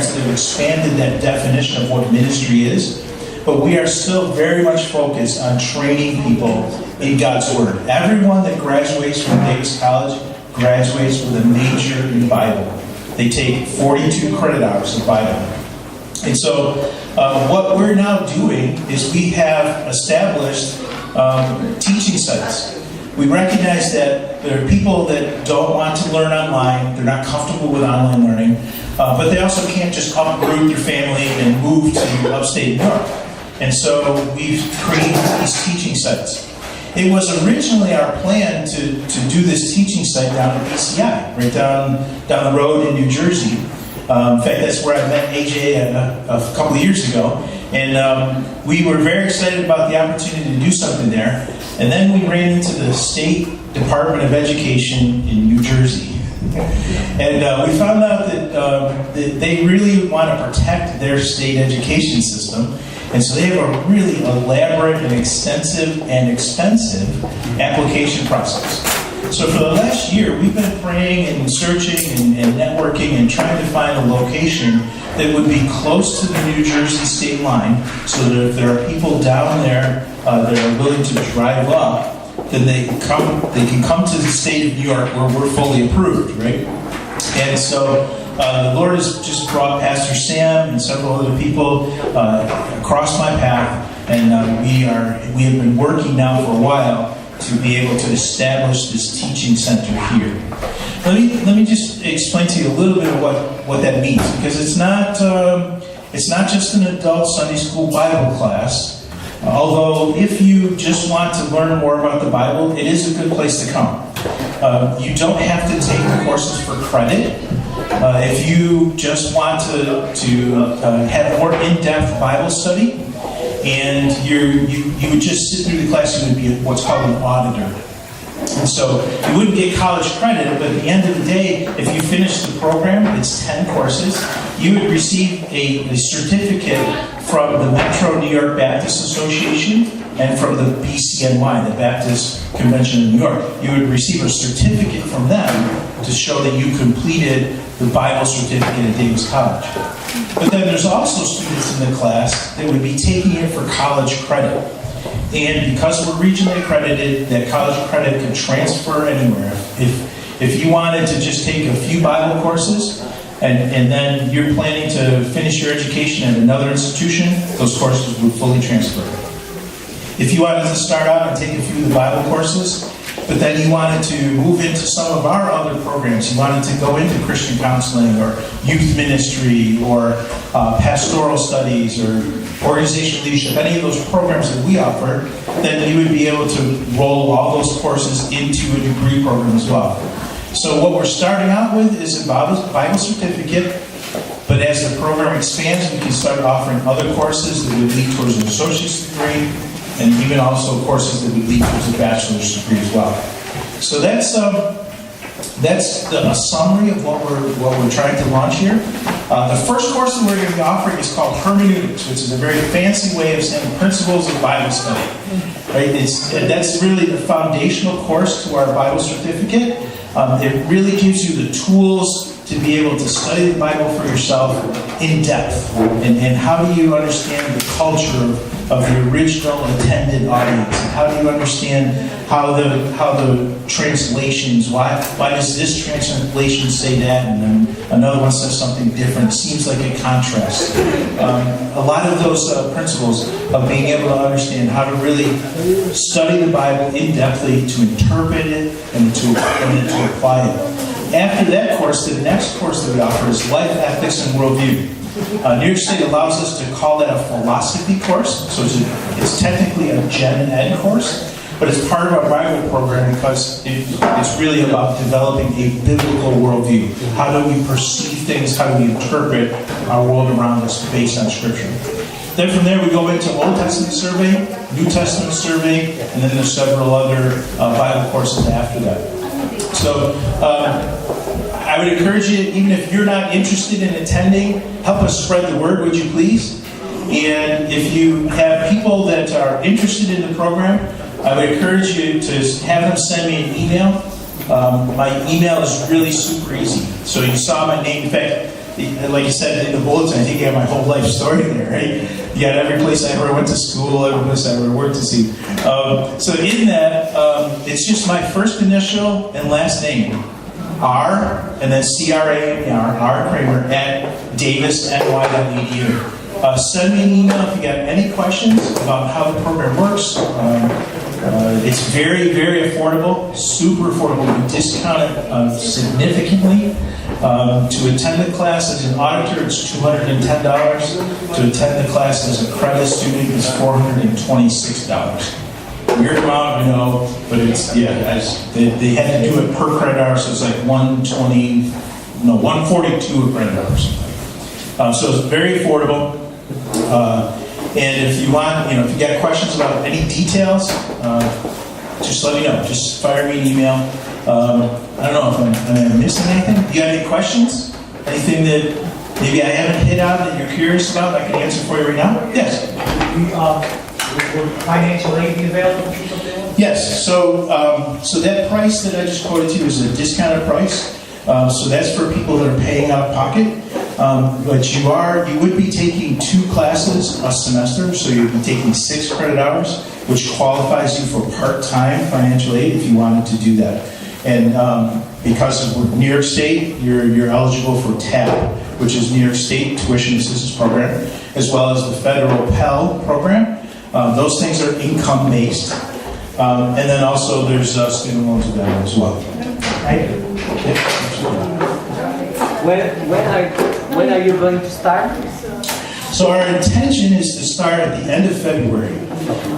programs that have expanded that definition of what ministry is. But we are still very much focused on training people in God's Word. Everyone that graduates from Davis College graduates with a major in Bible. They take 42 credit hours of Bible. And so what we're now doing is we have established teaching sites. We recognize that there are people that don't want to learn online. They're not comfortable with online learning. But they also can't just uproot their family and move to upstate New York. And so we've created these teaching sites. It was originally our plan to do this teaching site down at BCI, right down the road in New Jersey. In fact, that's where I met AJ a couple of years ago. And we were very excited about the opportunity to do something there. And then we ran into the State Department of Education in New Jersey. And we found out that they really want to protect their state education system. And so they have a really elaborate and extensive and expensive application process. So for the last year, we've been praying and searching and networking and trying to find a location that would be close to the New Jersey state line, so that if there are people down there that are willing to drive up, then they can come to the state of New York where we're fully approved, right? And so the Lord has just brought Pastor Sam and several other people across my path, and we have been working now for a while to be able to establish this teaching center here. Let me just explain to you a little bit of what that means, because it's not just an adult Sunday school Bible class. Although if you just want to learn more about the Bible, it is a good place to come. You don't have to take the courses for credit. If you just want to have more in-depth Bible study, and you would just sit through the class, you would be what's called an auditor. And so you wouldn't get college credit, but at the end of the day, if you finish the program, it's 10 courses, you would receive a certificate from the Metro New York Baptist Association and from the BCNY, the Baptist Convention in New York. You would receive a certificate from them to show that you completed the Bible certificate at Davis College. But then there's also students in the class that would be taking it for college credit. And because we're regionally accredited, that college credit can transfer anywhere. If you wanted to just take a few Bible courses, and then you're planning to finish your education at another institution, those courses would fully transfer. If you wanted to start out and take a few of the Bible courses, but then you wanted to move into some of our other programs, you wanted to go into Christian counseling or youth ministry or pastoral studies or organizational leadership, any of those programs that we offer, then you would be able to roll all those courses into a degree program as well. So what we're starting out with is a Bible certificate, but as the program expands, we can start offering other courses that would lead towards an associate's degree, and even also courses that would lead towards a bachelor's degree as well. So that's a summary of what we're trying to launch here. The first course that we're going to be offering is called Hermeneutics, which is a very fancy way of saying principles of Bible study. Right? That's really the foundational course to our Bible certificate. It really gives you the tools to be able to study the Bible for yourself in depth. And how do you understand the culture of the original intended audience? And how do you understand how the translations, why does this translation say that and then another one says something different? It seems like a contrast. A lot of those principles of being able to understand how to really study the Bible in-depthly, to interpret it and to apply it. After that course, the next course that we offer is Life Ethics and Worldview. New York State allows us to call that a philosophy course, so it's technically a gen ed course, but it's part of our Bible program because it's really about developing a biblical worldview. How do we perceive things? How do we interpret our world around us based on Scripture? Then from there we go into Old Testament survey, New Testament survey, and then there's several other Bible courses after that. So I would encourage you, even if you're not interested in attending, help us spread the word, would you please? And if you have people that are interested in the program, I would encourage you to have them send me an email. My email is really super easy. So you saw my name. In fact, like you said in the bulletin, I think you have my whole life story there, right? You got every place I ever went to school, every place I ever worked to see. So in that, it's just my first initial and last name, R, and then C-R-A-M-E-R, R Kramer, at davisny.edu. Send me an email if you got any questions about how the program works. It's very, very affordable, super affordable. We discount it significantly. To attend the class as an auditor, it's $210. To attend the class as a credit student, it's $426. Weird amount, I know, but it's, they had to do it per credit hour, so it's like 142 a credit hour or something. So it's very affordable. And if you want, if you got questions about any details, just let me know. Just fire me an email. I don't know if I'm missing anything. You got any questions? Anything that maybe I haven't hit on that you're curious about I can answer for you right now? Yes. Will financial aid be available for something? Yes. So that price that I just quoted to you is a discounted price. So that's for people that are paying out of pocket. But you would be taking 2 classes a semester, so you'd be taking 6 credit hours, which qualifies you for part-time financial aid if you wanted to do that. And because of New York State, you're eligible for TAP, which is New York State Tuition Assistance Program, as well as the federal Pell program. Those things are income-based. And then also there's student loans available as well. Thank you. Yeah, absolutely. When are you going to start? So our intention is to start at the end of February.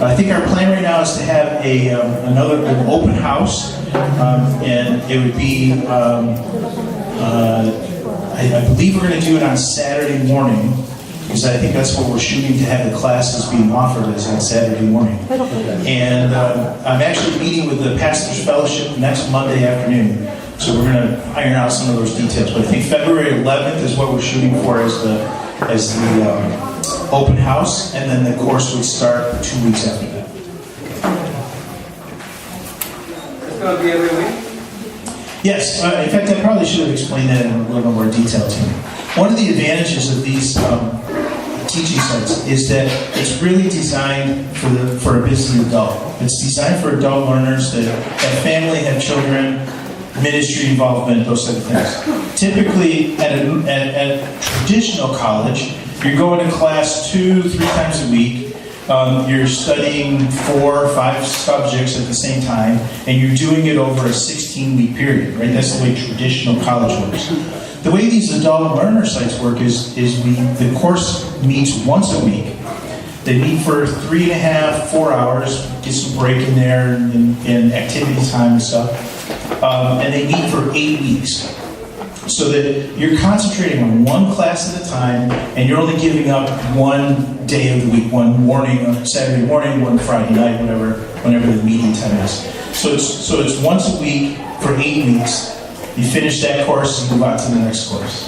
I think our plan right now is to have another open house, and it would be, I believe we're going to do it on Saturday morning, because I think that's what we're shooting to have the classes being offered is on Saturday morning. And I'm actually meeting with the Pastors Fellowship next Monday afternoon. So we're going to iron out some of those details. But I think February 11th is what we're shooting for as the open house, and then the course would start 2 weeks after that. It's going to be every week? Yes. In fact, I probably should have explained that in a little more detail to you. One of the advantages of these teaching sites is that it's really designed for a busy adult. It's designed for adult learners that have family, have children, ministry involvement, those type of things. Typically, at a traditional college, you're going to class 2-3 times a week. You're studying 4 or 5 subjects at the same time, and you're doing it over a 16-week period, right? That's the way traditional college works. The way these adult learner sites work is the course meets once a week. They meet for 3.5-4 hours, get some break in there and activity time and stuff. And they meet for 8 weeks. So that you're concentrating on one class at a time, and you're only giving up one day of the week, one morning, Saturday morning, one Friday night, whenever the meeting time is. So it's once a week for 8 weeks. You finish that course and move on to the next course.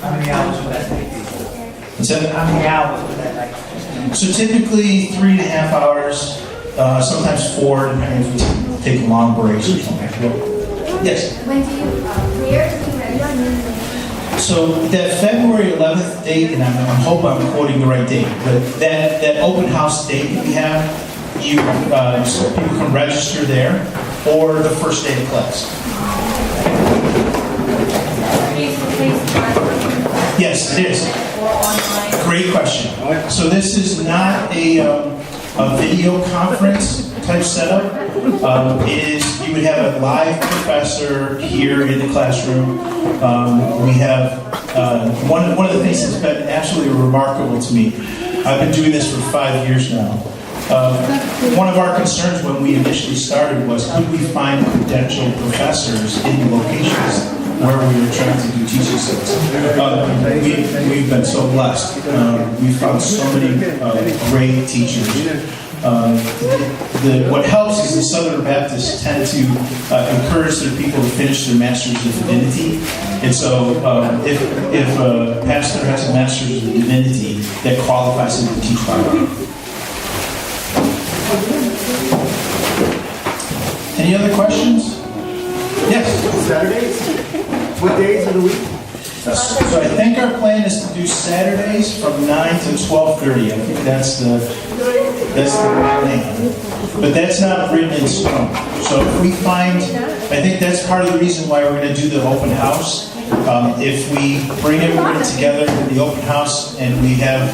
How many hours would that take? What's that? How many hours would that take? So typically 3.5 hours, sometimes 4, depending if we take long breaks or something. Yes? When do you, where do you regularly? So that February 11th date, and I hope I'm quoting the right date, but that open house date that we have, so people can register there, or the first day of class. Yes, it is. Or online? Great question. So this is not a video conference type setup. You would have a live professor here in the classroom. We have one of the things that's been absolutely remarkable to me. I've been doing this for 5 years now. One of our concerns when we initially started was, could we find credentialed professors in the locations where we were trying to do teaching sites? We've been so blessed. We've found so many great teachers. What helps is the Southern Baptists tend to encourage their people to finish their Masters of Divinity. And so if a pastor has a Master's of Divinity, that qualifies him to teach Bible. Any other questions? Yes? Saturdays? What days of the week? So I think our plan is to do Saturdays from 9 to 12:30. I think that's the plan. But that's not written in stone. So if we find, I think that's part of the reason why we're going to do the open house. If we bring everybody together in the open house and we have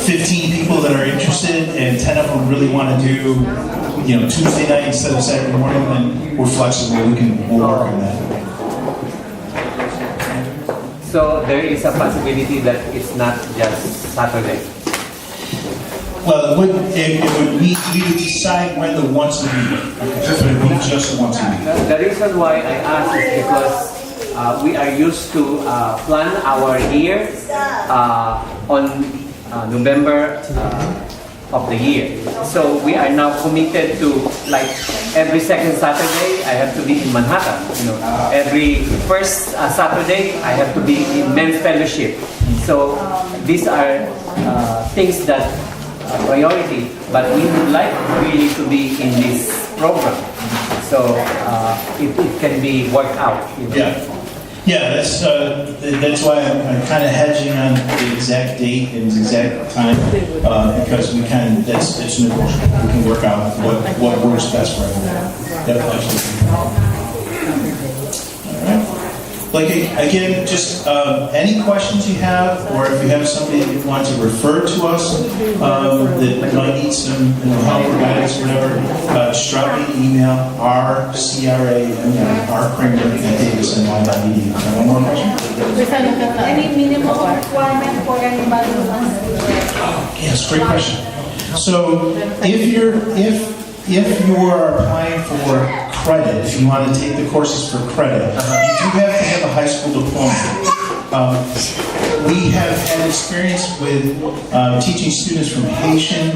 15 people that are interested and 10 of them really want to do, Tuesday night instead of Saturday morning, then we're flexible. We'll work on that. So there is a possibility that it's not just Saturday. Well, we would decide when the once a week. It would be just once a week. The reason why I ask is because we are used to plan our year on November of the year. So we are now committed to, like, every second Saturday I have to be in Manhattan. Every first Saturday I have to be in men's fellowship. So these are things that are priority, but we would like really to be in this program. So it can be worked out. Yeah, that's why I'm kind of hedging on the exact date and the exact time, because it's negotiable. We can work out what works best for everyone. Yep, absolutely. All right. Like, again, just any questions you have, or if you have somebody that you want to refer to us that might need some help or guidance or whatever, just drop me an email, rkramer@davisny.edu. One more question? Any minimum requirement for anybody who wants to do it? Yes, great question. So if you are applying for credit, if you want to take the courses for credit, you do have to have a high school diploma. We have had experience with teaching students from Haitian.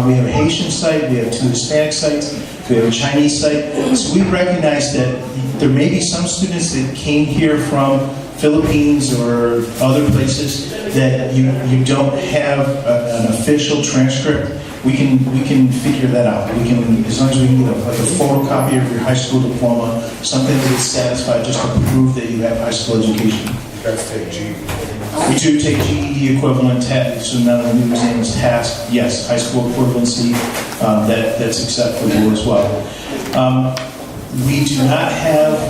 We have a Haitian site, we have 2 Hispanic sites, we have a Chinese site. So we recognize that there may be some students that came here from Philippines or other places that you don't have an official transcript. We can figure that out. We can, as long as we can get a photocopy of your high school diploma, something that is satisfied just to prove that you have high school education. That's take GED. We do take GED equivalent test, so now the new exam is task. Yes, high school equivalency, that's acceptable as well. We do not have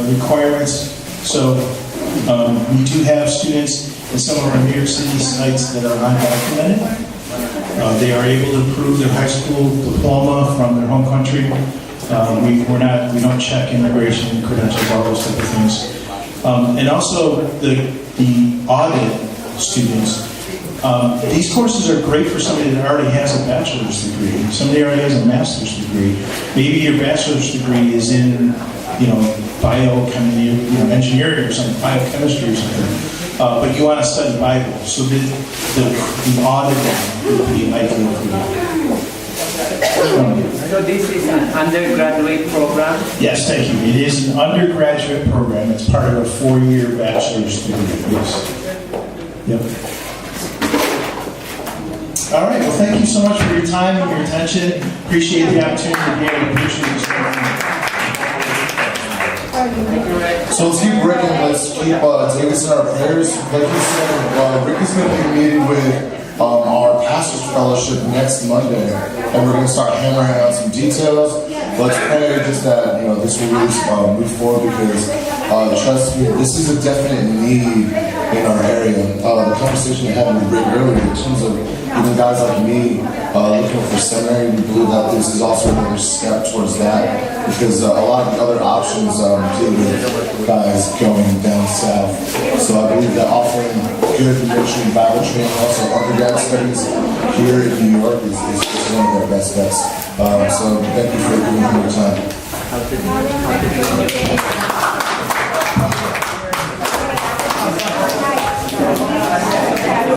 requirements, so we do have students in some of our New York City sites that are undocumented. They are able to prove their high school diploma from their home country. We don't check immigration credentials, all those type of things. And also the audit students. These courses are great for somebody that already has a bachelor's degree. Somebody already has a master's degree. Maybe your bachelor's degree is in, biochemistry, engineering or something, biochemistry or something. But you want to study Bible, so the audit would be ideal for you. So this is an undergraduate program? Yes, thank you. It is an undergraduate program. It's part of a 4-year bachelor's degree. Yes. Yep. All right. Well, thank you so much for your time and your attention. Appreciate the opportunity to be able to preach this morning. So let's keep Rick and let's keep Davis in our prayers. Like you said, Rick is going to be meeting with our Pastor's Fellowship next Monday, and we're going to start hammering out some details. Let's pray just that this will really move forward, because trust me, this is a definite need in our area. The conversation I had with Rick earlier, in terms of even guys like me looking for seminary, we believe that this is also another step towards that, because a lot of the other options deal with guys going down south. So I believe that offering good information, Bible training, also undergrad studies here in New York is one of our best bets. So thank you for giving me your time.